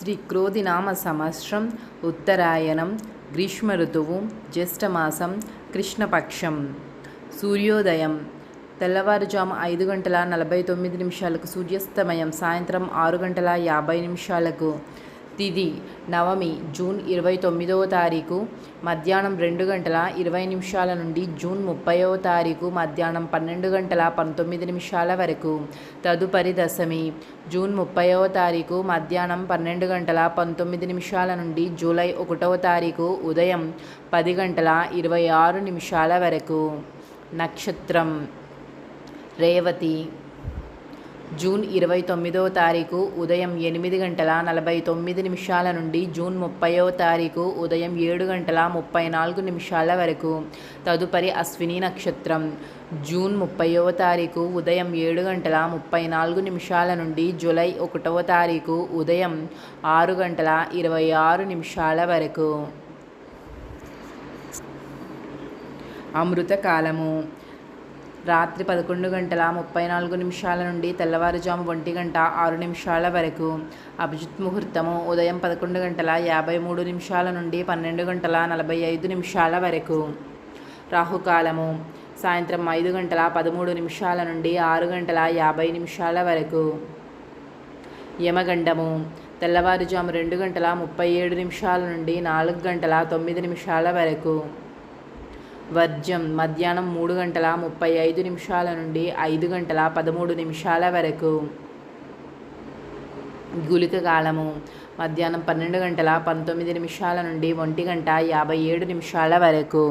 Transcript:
శ్రీ క్రోధినామ సంవత్సరం ఉత్తరాయణం గ్రీష్మ ఋతువు జ్యేష్ఠమాసం కృష్ణపక్షం. సూర్యోదయం తెల్లవారుజాము 5:49 సూర్యాస్తమయం సాయంత్రం 6:50. తిథి నవమి జూన్ 29వ తారీఖు మధ్యాహ్నం 2:20 నుండి జూన్ 30వ తారీఖు మధ్యాహ్నం 12:19 వరకు. తదుపరి దశమి జూన్ 30వ తారీఖు మధ్యాహ్నం 12:19 నుండి జూలై 1వ తారీఖు ఉదయం 10:26 వరకు. నక్షత్రం రేవతి. జూన్ 29వ తారీఖు ఉదయం 8:49 నుండి జూన్ 30వ తారీఖు ఉదయం 7:34 వరకు. తదుపరి అశ్విని నక్షత్రం. జూన్ 30వ తారీఖు ఉదయం 7:34 నుండి జూలై 1వ తారీఖు ఉదయం 6:26 వరకు. అమృతకాలము రాత్రి 11:34 నుండి తెల్లవారుజాము 1:06 వరకు. అభిజిత్ ముహూర్తము ఉదయం 11:53 నుండి 12:45 వరకు. రాహుకాలము సాయంత్రం 5:13 నుండి 6:50 వరకు. యమగండము తెల్లవారుజాము 2:37 నుండి 4:09 వరకు. వర్జ్యం మధ్యాహ్నం 3:35 నుండి 5:13 వరకు. గుళిక కాలము మధ్యాహ్నం 12:19 నుండి 1:57 వరకు.